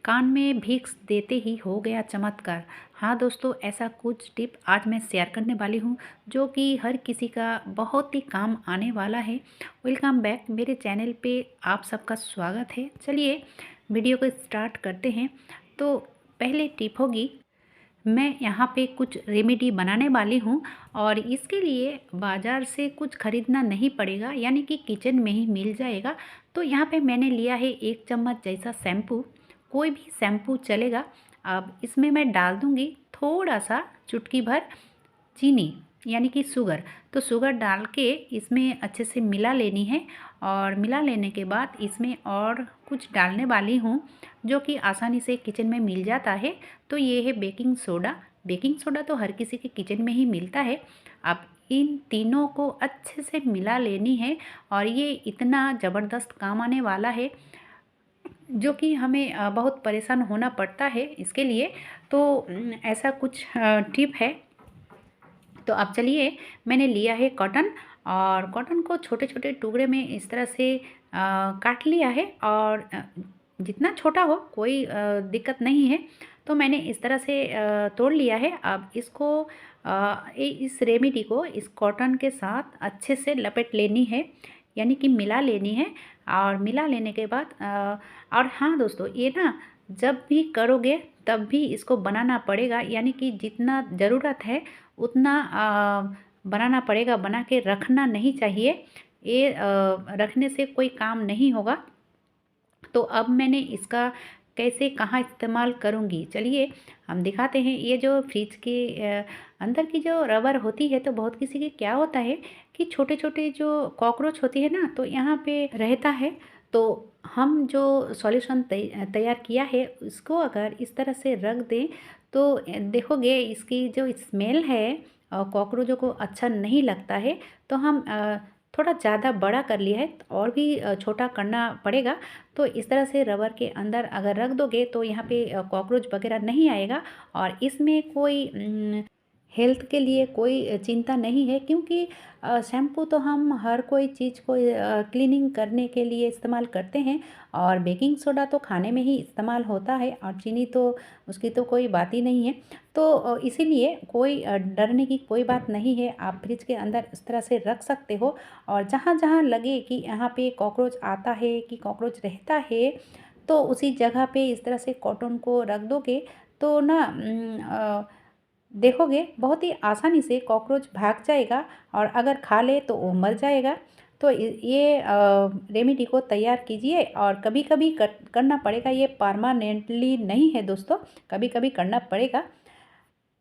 कान में विक्स देते ही हो गया चमत्कार। हाँ दोस्तों, ऐसा कुछ टिप आज मैं शेयर करने वाली हूँ जो कि हर किसी का बहुत ही काम आने वाला है। वेलकम बैक मेरे चैनल पे, आप सबका स्वागत है। चलिए वीडियो को स्टार्ट करते हैं। तो पहले टिप होगी, मैं यहाँ पे कुछ रेमेडी बनाने वाली हूँ और इसके लिए बाज़ार से कुछ ख़रीदना नहीं पड़ेगा, यानी कि किचन में ही मिल जाएगा। तो यहाँ पे मैंने लिया है 1 चम्मच जैसा शैम्पू, कोई भी शैम्पू चलेगा। अब इसमें मैं डाल दूँगी थोड़ा सा चुटकी भर चीनी, यानी कि शुगर। तो शुगर डाल के इसमें अच्छे से मिला लेनी है और मिला लेने के बाद इसमें और कुछ डालने वाली हूँ जो कि आसानी से किचन में मिल जाता है। तो ये है बेकिंग सोडा। बेकिंग सोडा तो हर किसी के किचन में ही मिलता है। अब इन तीनों को अच्छे से मिला लेनी है और ये इतना ज़बरदस्त काम आने वाला है जो कि हमें बहुत परेशान होना पड़ता है इसके लिए। तो ऐसा कुछ टिप है। तो अब चलिए, मैंने लिया है कॉटन और कॉटन को छोटे छोटे टुकड़े में इस तरह से काट लिया है और जितना छोटा हो कोई दिक्कत नहीं है। तो मैंने इस तरह से तोड़ लिया है। अब इसको इस रेमेडी को इस कॉटन के साथ अच्छे से लपेट लेनी है, यानी कि मिला लेनी है। और मिला लेने के बाद और हाँ दोस्तों, ये ना जब भी करोगे तब भी इसको बनाना पड़ेगा, यानी कि जितना ज़रूरत है उतना बनाना पड़ेगा, बना के रखना नहीं चाहिए। ये रखने से कोई काम नहीं होगा। तो अब मैंने इसका कैसे कहाँ इस्तेमाल करूँगी, चलिए हम दिखाते हैं। ये जो फ्रिज के अंदर की जो रबर होती है, तो बहुत किसी के क्या होता है कि छोटे छोटे जो कॉकरोच होती है ना, तो यहाँ पे रहता है। तो हम जो सॉल्यूशन तैयार किया है उसको अगर इस तरह से रख दें तो देखोगे इसकी जो स्मेल है कॉकरोचों को अच्छा नहीं लगता है। तो हम थोड़ा ज़्यादा बड़ा कर लिया है और भी छोटा करना पड़ेगा। तो इस तरह से रबर के अंदर अगर रख दोगे तो यहाँ पे कॉकरोच वगैरह नहीं आएगा और इसमें कोई हेल्थ के लिए कोई चिंता नहीं है, क्योंकि शैम्पू तो हम हर कोई चीज़ को क्लीनिंग करने के लिए इस्तेमाल करते हैं और बेकिंग सोडा तो खाने में ही इस्तेमाल होता है और चीनी तो उसकी तो कोई बात ही नहीं है। तो इसीलिए कोई डरने की कोई बात नहीं है। आप फ्रिज के अंदर इस तरह से रख सकते हो और जहाँ जहाँ लगे कि यहाँ पे कॉकरोच आता है कि कॉकरोच रहता है, तो उसी जगह पे इस तरह से कॉटन को रख दोगे तो ना देखोगे बहुत ही आसानी से कॉकरोच भाग जाएगा और अगर खा ले तो वो मर जाएगा। तो ये रेमेडी को तैयार कीजिए और कभी कभी करना पड़ेगा, ये परमानेंटली नहीं है दोस्तों, कभी कभी करना पड़ेगा।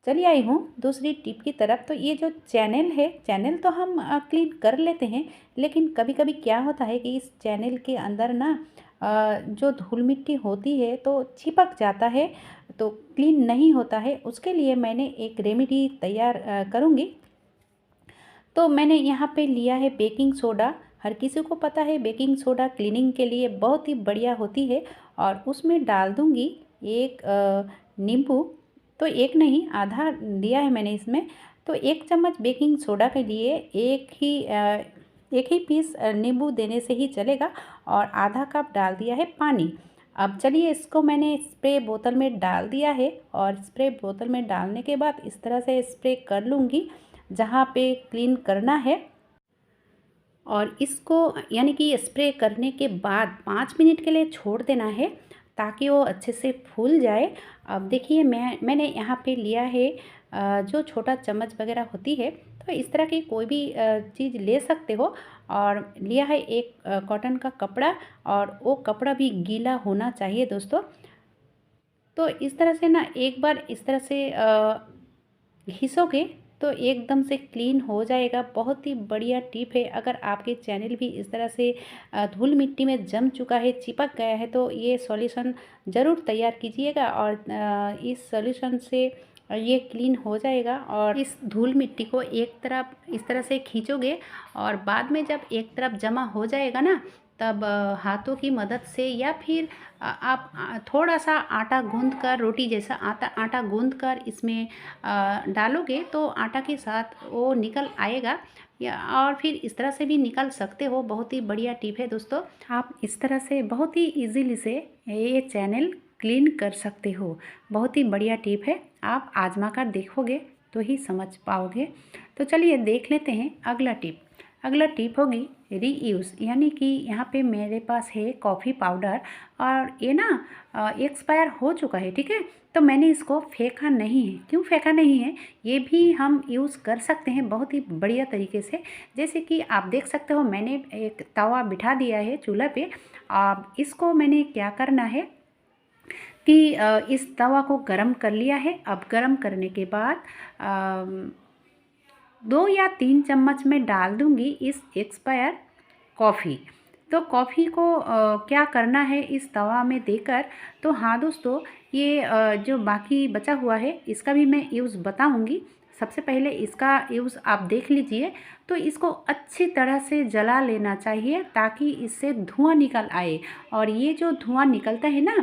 चलिए आई हूँ दूसरी टिप की तरफ। तो ये जो चैनल है, चैनल तो हम क्लीन कर लेते हैं, लेकिन कभी कभी क्या होता है कि इस चैनल के अंदर ना जो धूल मिट्टी होती है तो चिपक जाता है, तो क्लीन नहीं होता है। उसके लिए मैंने एक रेमेडी तैयार करूँगी। तो मैंने यहाँ पे लिया है बेकिंग सोडा। हर किसी को पता है बेकिंग सोडा क्लीनिंग के लिए बहुत ही बढ़िया होती है। और उसमें डाल दूँगी एक नींबू। तो एक नहीं, आधा दिया है मैंने इसमें। तो 1 चम्मच बेकिंग सोडा के लिए एक ही पीस नींबू देने से ही चलेगा और आधा कप डाल दिया है पानी। अब चलिए इसको मैंने स्प्रे बोतल में डाल दिया है और स्प्रे बोतल में डालने के बाद इस तरह से स्प्रे कर लूँगी जहाँ पे क्लीन करना है। और इसको यानी कि स्प्रे करने के बाद 5 मिनट के लिए छोड़ देना है ताकि वो अच्छे से फूल जाए। अब देखिए मैंने यहाँ पे लिया है जो छोटा चम्मच वगैरह होती है, तो इस तरह की कोई भी चीज़ ले सकते हो। और लिया है एक कॉटन का कपड़ा और वो कपड़ा भी गीला होना चाहिए दोस्तों। तो इस तरह से ना एक बार इस तरह से घिसोगे तो एकदम से क्लीन हो जाएगा। बहुत ही बढ़िया टिप है। अगर आपके चैनल भी इस तरह से धूल मिट्टी में जम चुका है, चिपक गया है, तो ये सॉल्यूशन ज़रूर तैयार कीजिएगा और इस सॉल्यूशन से ये क्लीन हो जाएगा। और इस धूल मिट्टी को एक तरफ इस तरह से खींचोगे और बाद में जब एक तरफ जमा हो जाएगा ना, तब हाथों की मदद से या फिर आप थोड़ा सा आटा गूंद कर, रोटी जैसा आटा गूंद कर इसमें डालोगे तो आटा के साथ वो निकल आएगा। या और फिर इस तरह से भी निकल सकते हो। बहुत ही बढ़िया टिप है दोस्तों। आप इस तरह से बहुत ही इजीली से ये चैनल क्लीन कर सकते हो। बहुत ही बढ़िया टिप है, आप आजमा कर देखोगे तो ही समझ पाओगे। तो चलिए देख लेते हैं अगला टिप। अगला टिप होगी रीयूज़, यानी कि यहाँ पे मेरे पास है कॉफ़ी पाउडर और ये ना एक्सपायर हो चुका है, ठीक है। तो मैंने इसको फेंका नहीं है। क्यों फेंका नहीं है, ये भी हम यूज़ कर सकते हैं बहुत ही बढ़िया तरीके से। जैसे कि आप देख सकते हो मैंने एक तवा बिठा दिया है चूल्हा पे। अब इसको मैंने क्या करना है कि इस तवा को गरम कर लिया है। अब गरम करने के बाद 2 या 3 चम्मच मैं डाल दूँगी इस एक्सपायर कॉफ़ी। तो कॉफ़ी को क्या करना है इस तवा में देकर, तो हाँ दोस्तों, ये जो बाकी बचा हुआ है इसका भी मैं यूज़ बताऊँगी। सबसे पहले इसका यूज़ आप देख लीजिए। तो इसको अच्छी तरह से जला लेना चाहिए ताकि इससे धुआं निकल आए। और ये जो धुआं निकलता है ना,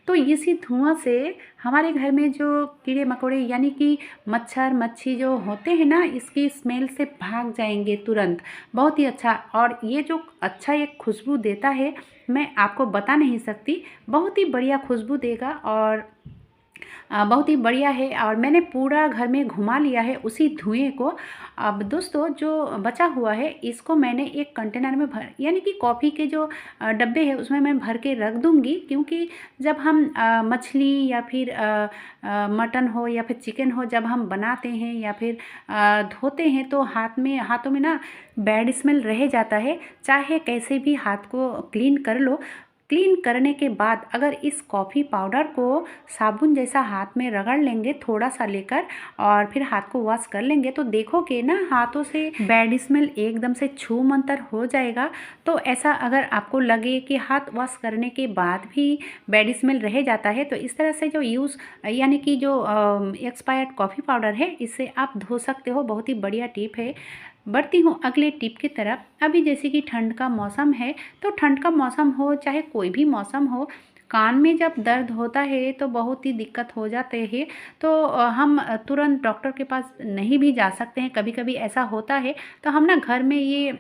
तो इसी धुआं से हमारे घर में जो कीड़े मकोड़े यानी कि मच्छर मक्खी जो होते हैं ना, इसकी स्मेल से भाग जाएंगे तुरंत। बहुत ही अच्छा, और ये जो अच्छा एक खुशबू देता है मैं आपको बता नहीं सकती। बहुत ही बढ़िया खुशबू देगा और बहुत ही बढ़िया है। और मैंने पूरा घर में घुमा लिया है उसी धुएं को। अब दोस्तों जो बचा हुआ है इसको मैंने एक कंटेनर में भर, यानी कि कॉफ़ी के जो डब्बे हैं उसमें मैं भर के रख दूँगी। क्योंकि जब हम मछली या फिर मटन हो या फिर चिकन हो जब हम बनाते हैं या फिर धोते हैं तो हाथों में ना बैड स्मेल रह जाता है। चाहे कैसे भी हाथ को क्लीन कर लो, क्लीन करने के बाद अगर इस कॉफ़ी पाउडर को साबुन जैसा हाथ में रगड़ लेंगे थोड़ा सा लेकर, और फिर हाथ को वॉश कर लेंगे, तो देखोगे ना हाथों से बैड स्मेल एकदम से छू मंतर हो जाएगा। तो ऐसा अगर आपको लगे कि हाथ वॉश करने के बाद भी बैड स्मेल रह जाता है, तो इस तरह से जो यूज़ यानी कि जो एक्सपायर्ड कॉफ़ी पाउडर है इससे आप धो सकते हो। बहुत ही बढ़िया टिप है। बढ़ती हूँ अगले टिप की तरफ। अभी जैसे कि ठंड का मौसम है, तो ठंड का मौसम हो चाहे कोई भी मौसम हो, कान में जब दर्द होता है तो बहुत ही दिक्कत हो जाते हैं। तो हम तुरंत डॉक्टर के पास नहीं भी जा सकते हैं, कभी कभी ऐसा होता है। तो हम ना घर में ये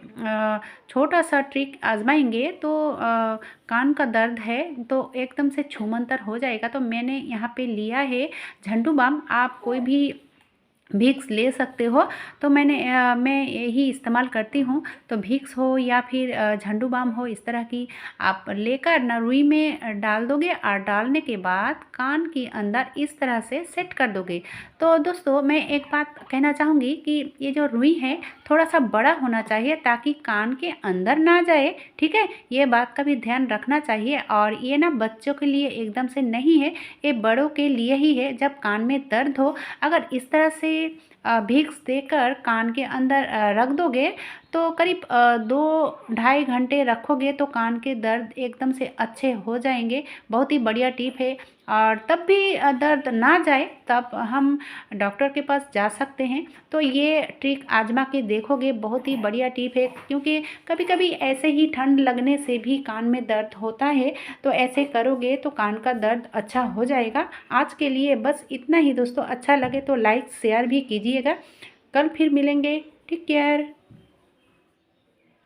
छोटा सा ट्रिक आजमाएंगे तो कान का दर्द है तो एकदम से छूमंतर हो जाएगा। तो मैंने यहाँ पे लिया है झंडू बाम। आप कोई भी विक्स ले सकते हो। तो मैं यही इस्तेमाल करती हूँ। तो विक्स हो या फिर झंडू बाम हो, इस तरह की आप लेकर ना रुई में डाल दोगे और डालने के बाद कान के अंदर इस तरह से सेट कर दोगे। तो दोस्तों मैं एक बात कहना चाहूँगी कि ये जो रुई है थोड़ा सा बड़ा होना चाहिए ताकि कान के अंदर ना जाए, ठीक है। ये बात का भी ध्यान रखना चाहिए। और ये ना बच्चों के लिए एकदम से नहीं है, ये बड़ों के लिए ही है। जब कान में दर्द हो, अगर इस तरह से विक्स देकर कान के अंदर रख दोगे तो करीब 2-2.5 घंटे रखोगे तो कान के दर्द एकदम से अच्छे हो जाएंगे। बहुत ही बढ़िया टिप है। और तब भी दर्द ना जाए तब हम डॉक्टर के पास जा सकते हैं। तो ये ट्रिक आजमा के देखोगे, बहुत ही बढ़िया टिप है। क्योंकि कभी कभी ऐसे ही ठंड लगने से भी कान में दर्द होता है, तो ऐसे करोगे तो कान का दर्द अच्छा हो जाएगा। आज के लिए बस इतना ही दोस्तों। अच्छा लगे तो लाइक शेयर भी कीजिएगा। कल फिर मिलेंगे। Take care.